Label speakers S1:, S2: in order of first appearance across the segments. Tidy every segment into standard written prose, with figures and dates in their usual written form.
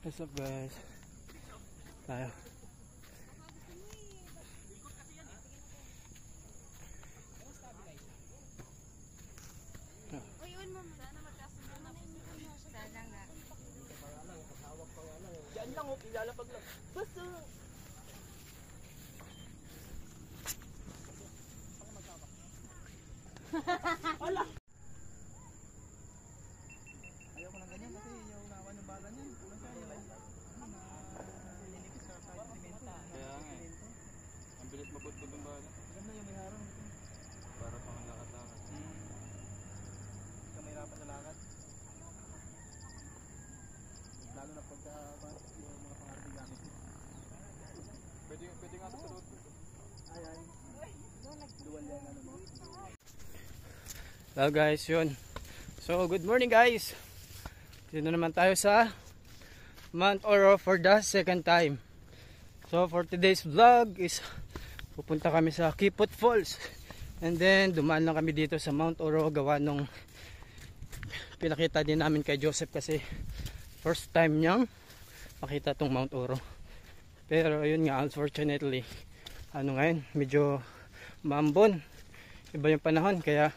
S1: What's up guys? Tayo.
S2: Diyan lang oh, ilalapag lang. Basta. Ala. Ayaw ko ng ganyan kasi yung nawan ng bala niya. Ano siya yung linikis sa kahit simento.
S3: Kaya nga eh. Ang bilis maputpud ng bala.
S2: Ganda yung may harang.
S3: Para pang nakatakas.
S2: Kamahirapan na lakad. Lalo na pagka yung mga pangarap gamit.
S3: Pwede nga sa road.
S2: Ay. Dual yan ano mo.
S1: Hello guys, yun. So good morning guys. Dito naman tayo sa Mount Oro for the second time. So for today's vlog is pupunta kami sa Kipot Falls. And then dumaan lang kami dito sa Mount Oro gawa nung pinakita din namin kay Joseph kasi first time niyang makita tong Mount Oro. Pero ayun nga, unfortunately ngayon medyo maambon. Iba yung panahon kaya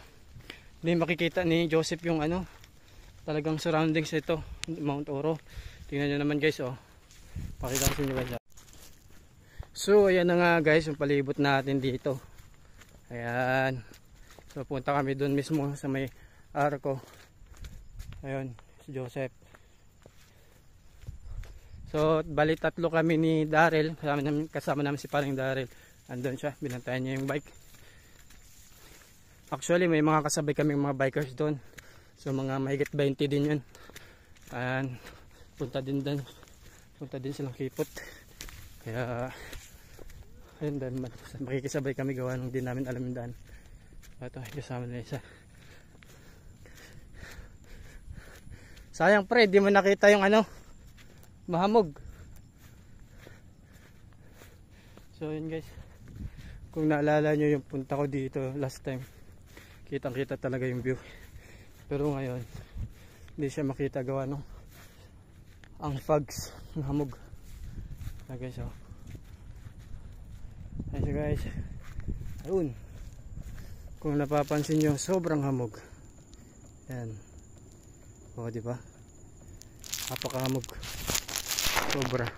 S1: hindi makikita ni Joseph yung talagang surroundings nito, Mount Oro. Tingnan nyo naman guys, oh. Pakita ko sa inyo guys. So ayan na nga guys, yung palibot natin dito. Ayan. So punta kami doon mismo sa may arko. Ayun, si Joseph. So bali tatlo kami ni Daryl, kasama namin si paring Daryl. Andun siya, binantayan niya yung bike. Actually may mga kasabay kaming mga bikers doon. So mga mahigit 20 din yun. And punta din silang Kipot. Kaya ayun, makikisabay kami gawa nung di namin alam yung daan. Ito, kasama na isa. Sayang pre, di mo nakita yung mahamog. So yun guys, kung naalala nyo yung punta ko dito last time, kitang kita talaga yung view. Pero ngayon hindi siya makita gawa ang fogs ng hamog. Okay, so ayun guys, ayun, kung napapansin nyo sobrang hamog. Yan, diba, napakahamog, sobra,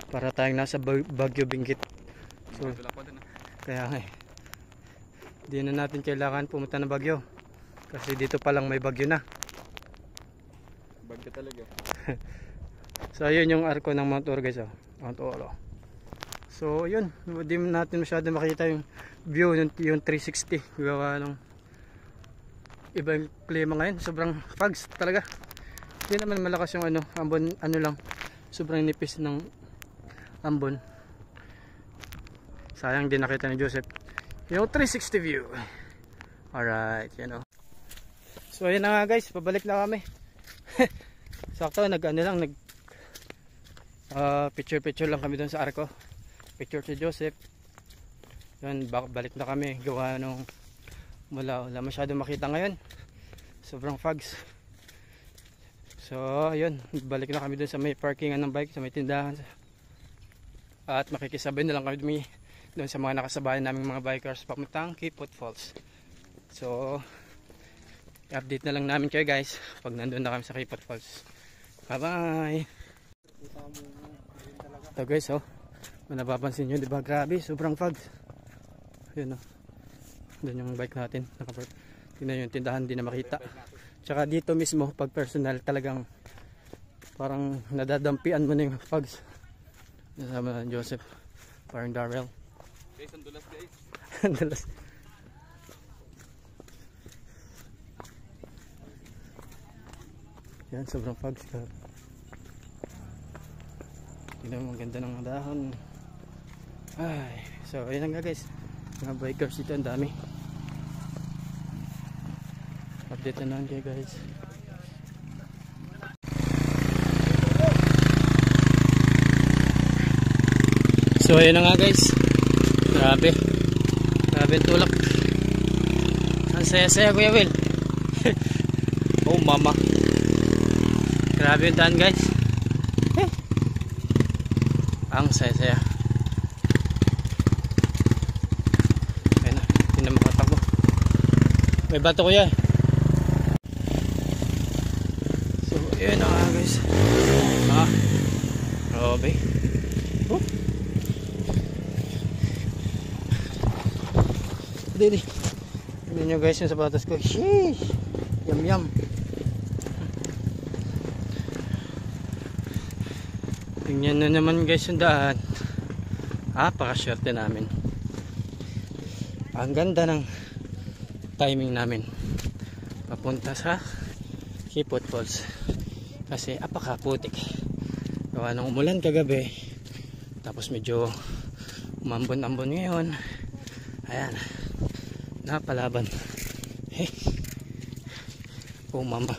S1: para tayong nasa Bagyo Benguet. So kaya nga hindi na natin kailangan pumunta ng Bagyo kasi dito pa lang may bagyo na.
S3: Bagyo talaga.
S1: So ayun yung arko ng Mount Oro guys, Mount Oro. So yun, hindi natin masyado makita yung view, yung 360 gawa ng ibang klima ngayon. Sobrang fogs talaga. Hindi naman malakas yung ambon, lang, sobrang nipis ng ambon. Sayang din nakita ni Joseph yung 360 view. Alright, yan o. So ayun na nga guys, pabalik na kami. Sakto nag picture lang kami doon sa arko. Picture si Joseph. Yun, balik na kami gawa nung wala masyado makita ngayon. Sobrang fogs. So ayun, balik na kami doon sa may parkingan ng bike, sa may tindahan. At makikisabay na lang kami doon sa mga nakasabayan naming mga bikers papuntang Kipot Falls. So update na lang namin kayo guys pag nandun na kami sa Kipot Falls. Bye bye. Ito guys, napapansin nyo diba, grabe sobrang fog. Yun doon yung bike natin nakapark. Tingnan yung tindahan, di na makita. Tsaka dito mismo pag personal talagang parang nadadampian mo na yung fogs. Kasama Joseph, parang Daryl.
S3: Guys, ang dulas guys.
S1: Ang dulas. Yan, sobrang fogs ka. Tignan mo, ang ganda ng dahon. Ay, so ayun nga guys, mga bikers dito, ang dami. Update na lang kayo guys. So ayun na nga guys, grabe tulak. Ang saya-saya Kuya Will. Oh mama, grabe yung daan guys. Ang saya-saya. Ayun na, hindi na makatakbo. May bato kuya. So, ayun na nga guys. Grabe. Dili. Tignan nyo guys yung sapatos ko. Sheesh! Yum yum. Tingnan nyo naman guys yung daan. Napakaswerte namin. Ang ganda ng timing namin papunta sa Kipot Falls. Kasi apakaputik. Gawa ng umulan kagabi. Tapos medyo umambon-ambon ngayon. Ayan. Napalaban. Hey. Oh mama.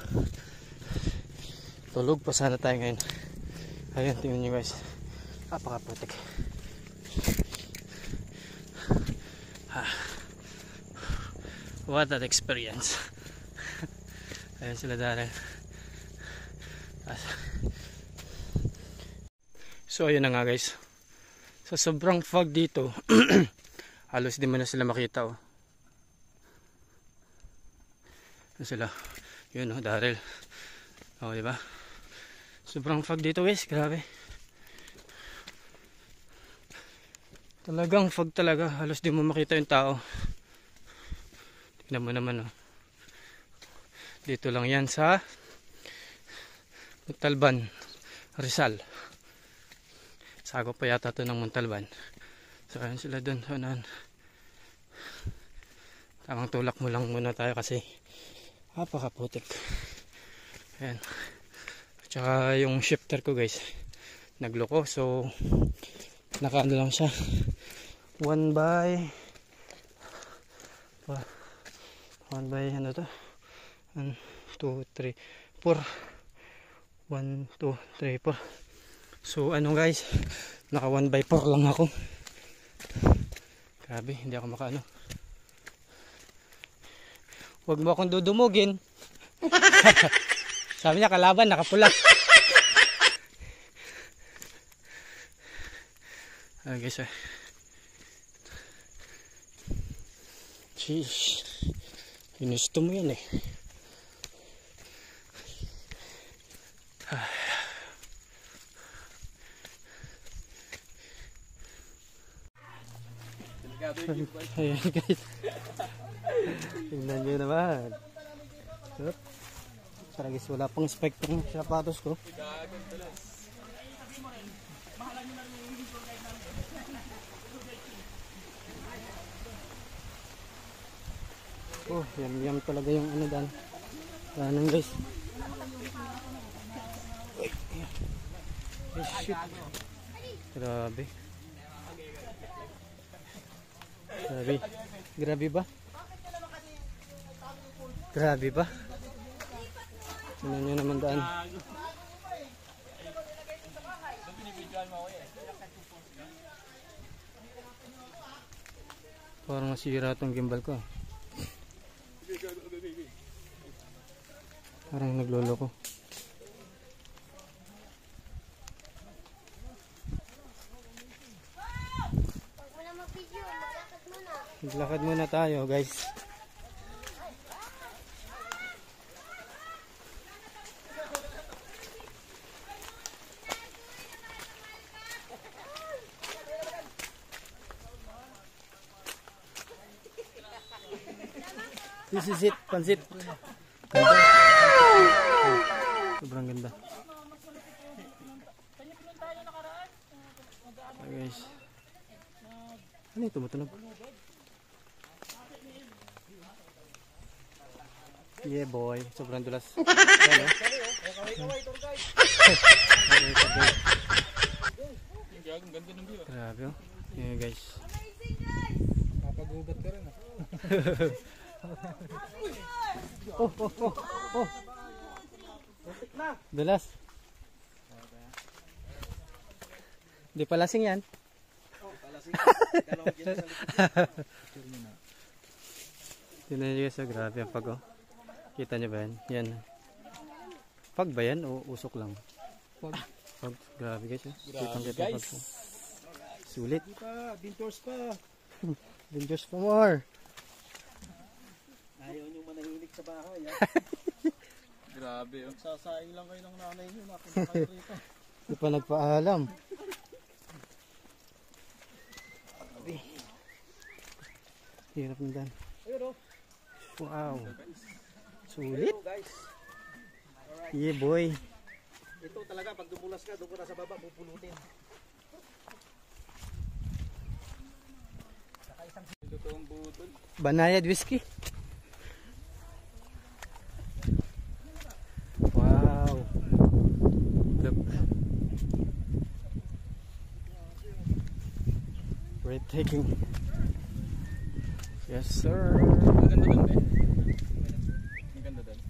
S1: Tulog pa sana tayo ngayon. Ayan, tingnan nyo guys. Napakaputik. What an experience. Ayan sila Darren. So ayun na nga guys. Sa sobrang fog dito halos di mo na sila makita oh. Ano sila? Yun oh, Daryl. Oh, diba? Sobrang fog dito guys, grabe. Talagang fog talaga, halos di mo makita yung tao. Tignan mo naman oh. Dito lang yan sa Montalban, Rizal. Sago pa yata to ng Montalban. So ayun sila dun. So, tamang tulak mo lang muna tayo kasi napakaputik. Ayan. Tsaka yung shifter ko guys nagloko, so nakaano lang siya 1 by ano to 1, 2, 3, 4 1, 2, 3, 4. So ano guys, naka 1 by 4 lang ako. Grabe, hindi ako makaano. Huwag mo akong dudumugin. Sabi niya kalaban nakapula. Guys sheesh, ginusto mo yan eh. Ayan guys, tingnan nyo naman. Para guys, wala pang spectrum sa sapatos ko. Oh, yum talaga yung ano dan. Danan guys. Oh, shit. Grabe. Grabe ba? Grabe ba? Tingnan nyo naman daan. Parang masira itong gimbal ko. Parang nagloloko. Maglakad muna tayo guys. This is it, pansit. Ganda. Sobrang ganda. Okay, guys. Ano ito? Matunog? Yeah boy, sobrang dulas. Hello. Grabe oh. Yeah guys.
S2: Mapagubat ka rin ah.
S1: Oh. Dulas. Di pa lasing yan. Tingnan nyo guys, grabe ang pag oh. Kita nyo ba yan? Yan. Pag ba yan o usok lang? Pag, grabe guys.
S3: Grabe,
S1: Kitang-kita
S3: guys.
S1: pag- Sulit.
S2: Di pa, dintors pa.
S1: Dangerous for more.
S2: Ayaw nyo manahimik sa bahay. Ha?
S3: Grabe oh.
S2: Sasaing lang kayo ng nanay nyo. Napunta kayo rito.
S1: Di pa nagpaalam. Hirap na dan.
S2: Ayun o.
S1: Wow. Sulit.
S2: Ayun guys.
S1: Yeah boy.
S2: Ito talaga, pag dumulas ka, doon ko na sa baba, pupulutin.
S3: Totoong budol.
S1: Banayad whiskey. Wow. Look. Breathtaking. Yes sir.
S3: Ang ganda dun eh. Ang ganda dun.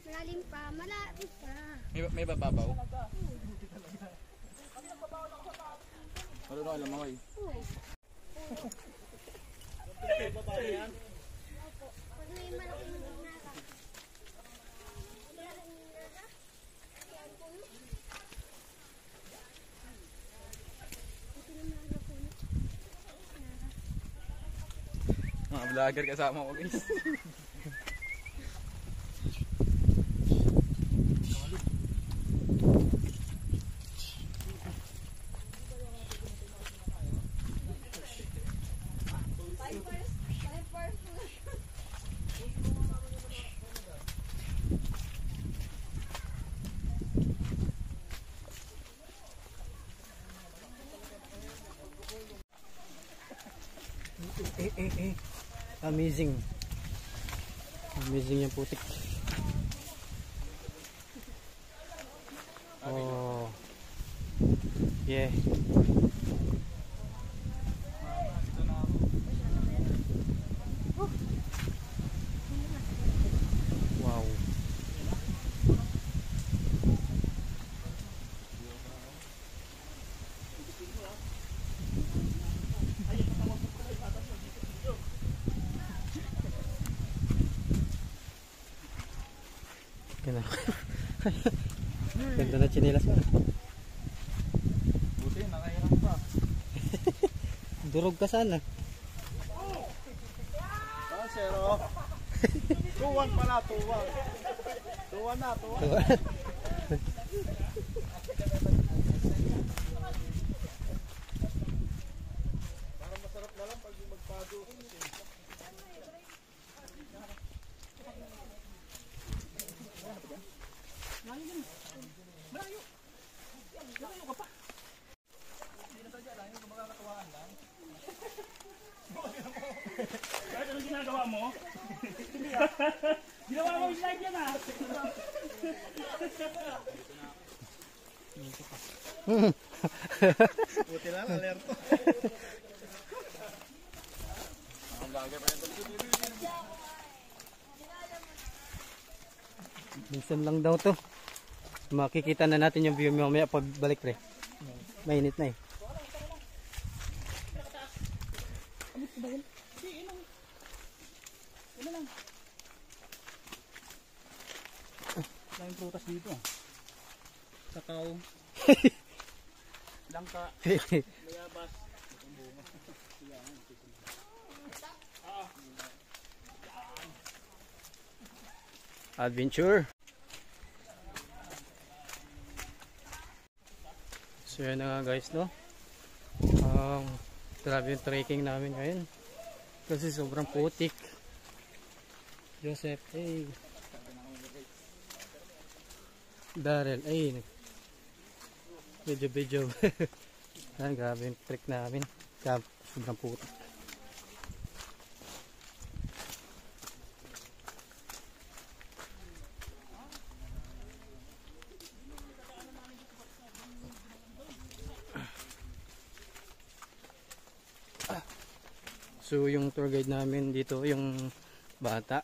S4: Malalim pa, malapit pa.
S3: May bababaw. Ano na alam ako eh.
S4: Pag may malaking nara. Malaking nara. Yan po yun. Ito naman ang puno.
S3: Mga vlogger kasama ko guys.
S1: Amazing. Amazing yung putik. Oh. Yeah. Wow. Ganda. Ganda na chinelas mo.
S3: Buti, nakahirap pa.
S1: Durog ka sana.
S2: Ah, zero. 2-1 pala, 2-1. 2-1 na, 2-1. Parang masarap na lang pag yung magpado.
S5: Kahit anong ginagawa mo? Ginawa mo yung slide yan ah!
S2: Buti lang, alerto.
S3: Mga vlogger pa ito.
S1: Minsan lang daw to. Makikita na natin yung view mamaya pag balik pre. Mainit na eh.
S5: Daming prutas dito. Kakao. Langka. Mayabas.
S1: Adventure. So yan na nga guys no. Grabe yung trekking namin ngayon. Kasi sobrang putik. Joseph, hey. Daryl, ay. Video. Ay, grabe yung trek namin. Sobrang putik. So yung tour guide namin dito, yung bata.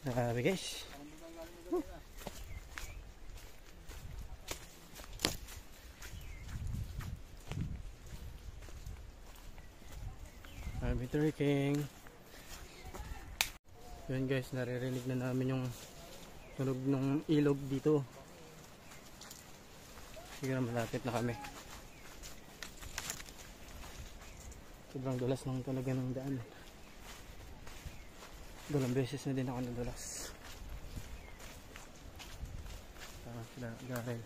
S1: Grabe guys. Marami trekking. Yun guys, naririnig na namin yung tunog ng ilog dito. Siguro malapit na kami. Sobrang dulas lang talaga ng daan. Dalawang beses na din ako nadulas. Sila Garel.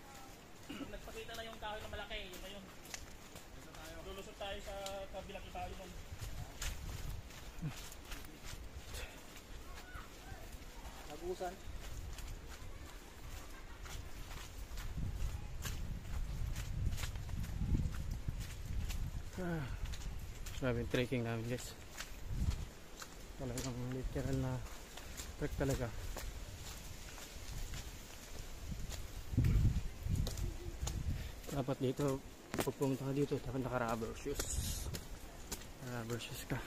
S5: Nagpakita na yung kahoy na malaki. Yun na yun. Lulusot tayo sa kabilang kahoy nun.
S2: Nagusan.
S1: Maraming trekking namin guys. Talagang literal na trek talaga. Dapat dito, pupunta ka dito, dapat naka-rubber shoes. Rubber shoes ka.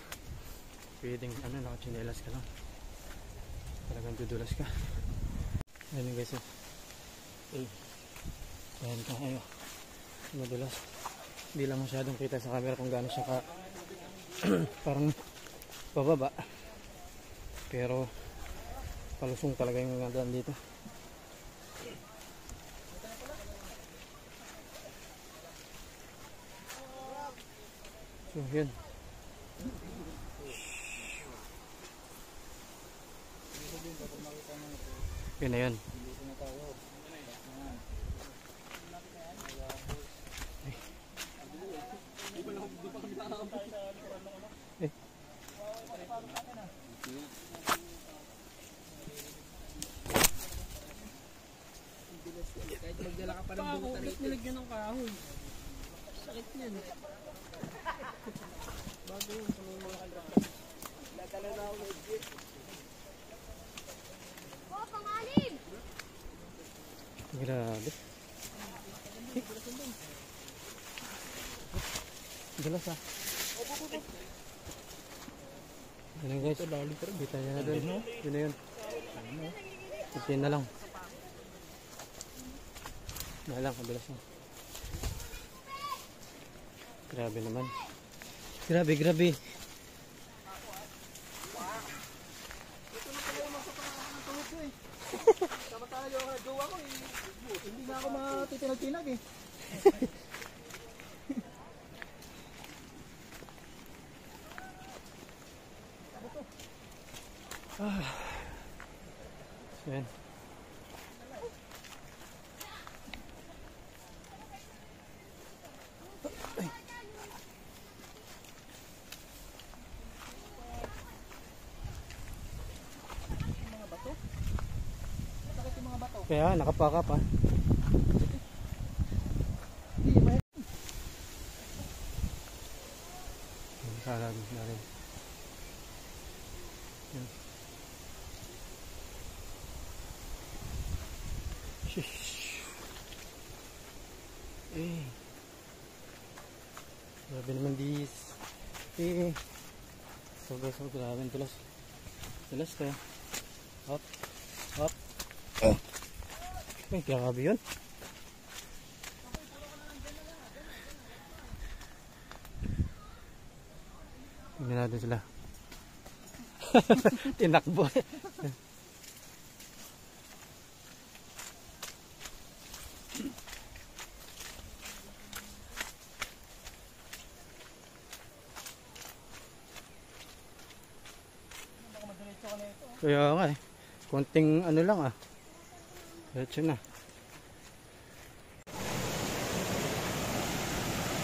S1: Pwedeng naka-chinelas ka lang. Talagang dudulas ka. Ayan guys. Ayan tayo. Madulas. Hindi lang masyadong kita sa camera kung gaano siya ka parang pababa. Pero palusong talaga yung mga daan dito. So yun. Yun na yun.
S2: Kahit magdala ka pa ng buta rito. Nilagyan ng kahoy. Sakit niyan. Bago yun sa mga kalapag. Natala na ako ng jeep.
S4: Oh, pangalim!
S1: Grabe. Dalas ah. Ano guys? Bita niya na doon. Yun na yun. Itin na lang. Na lang, madalas na. Grabe naman. Grabe.
S2: Ito na pala yung masapang ng tuhod ko eh. Sama tayo ang jowa ko eh. Hindi na ako matitinag-tinag eh.
S1: Yan. Kaya nakapaka pa. Salag na rin. Yan. Shish. Grabe naman dis. Sobra grabe ang tulas. Tulas ka. Hop. Grabe yun. Tingnan natin sila. Tinakbo. Kaya nga eh. Konting ano lang ah. Diretso na.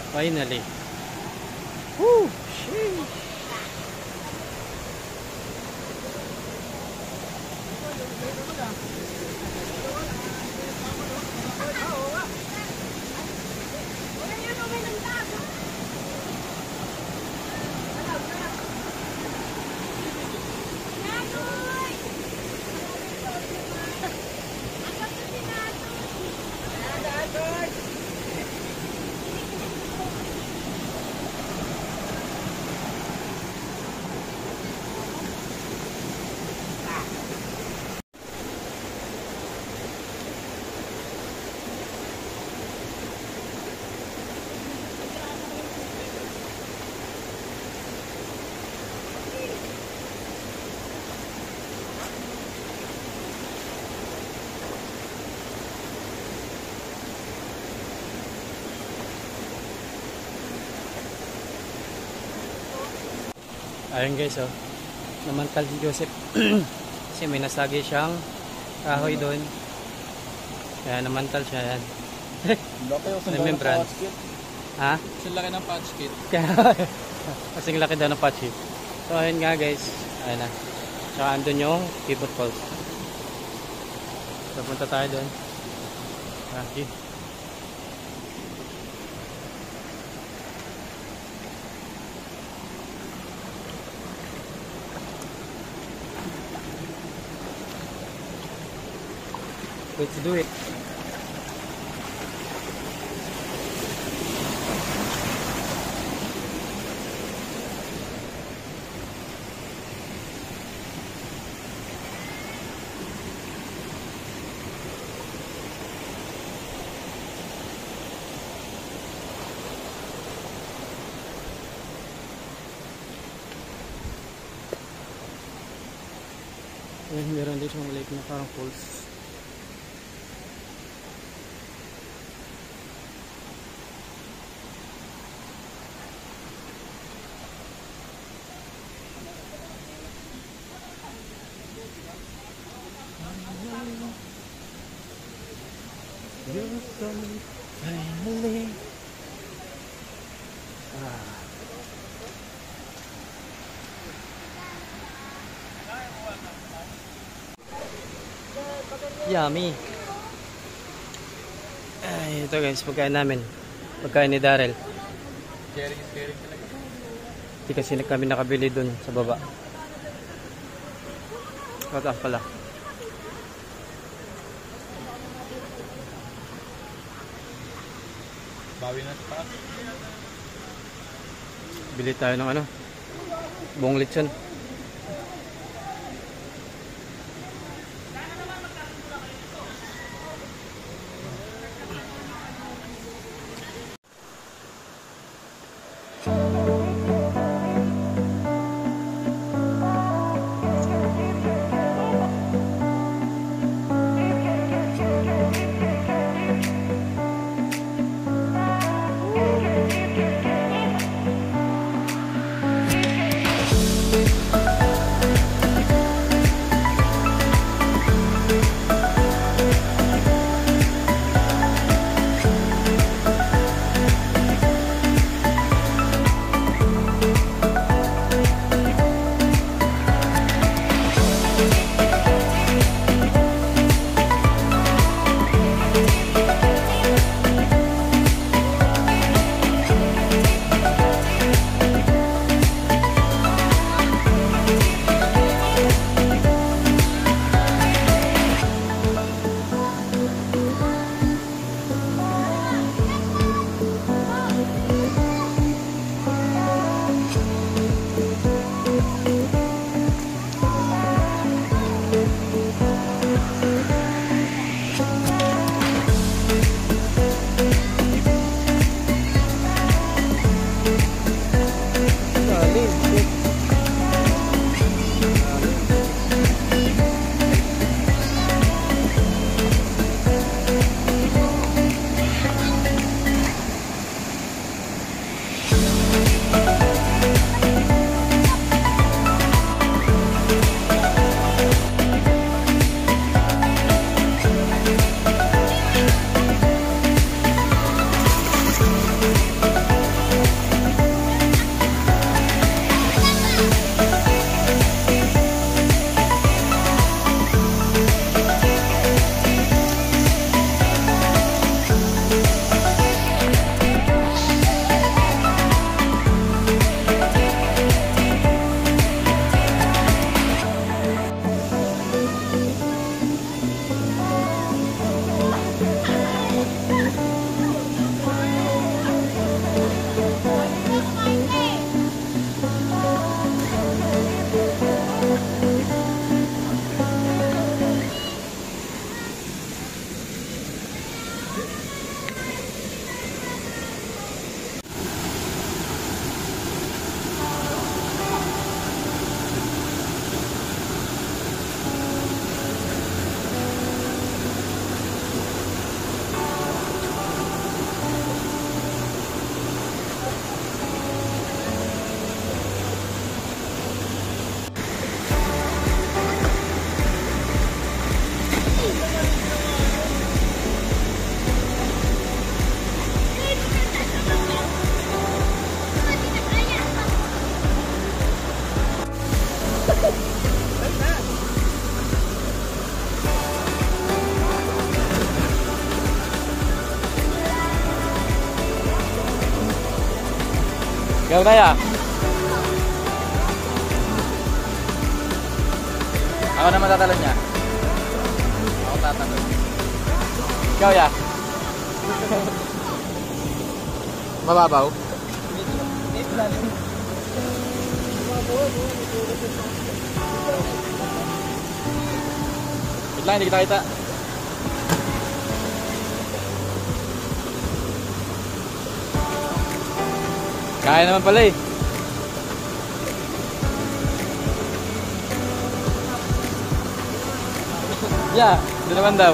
S1: Finally. Woo! Sheesh! Ayun guys, oh. Namantal si Joseph. Kasi may nasagi siyang kahoy doon. Kaya namantal siya yan.
S3: Laki yung
S1: Remembrance.
S3: patch kit.
S1: Ha?
S3: Ang laki ng patch kit.
S1: Kasing laki daw ng patchy. So ayun nga guys. Ayun na. Tsaka andun yung Pivot Falls. So punta tayo doon. Okay. Let's do it. Ayun, meron din siyang lake na parang falls. You're coming finally. Yummy. Ay, ito guys, pagkain namin. Pagkain ni Darrell.
S3: Sharing is caring talaga.
S1: Hindi kasi kami nakabili dun sa baba. Kataas pala.
S3: Bawi na sa taas.
S1: Bili tayo ng ano? Buong lechon.
S3: Ikaw kaya? Ako na matatalo niya. Ako tatalo. Ikaw ya? Mababaw? Wait lang, hindi kita kita. Kaya naman pala eh. Yeah, doon naman daw.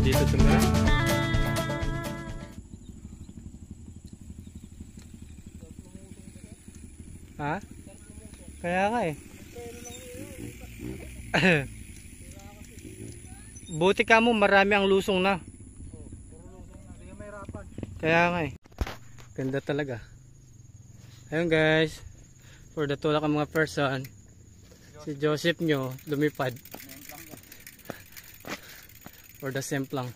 S3: Dito tumira. Ha? Kaya nga eh. Buti ka mo, marami ang lusong na. Kaya nga eh. Ganda talaga. Ayun guys. For the tulak ang mga person. Si Joseph nyo lumipad. For the semplang.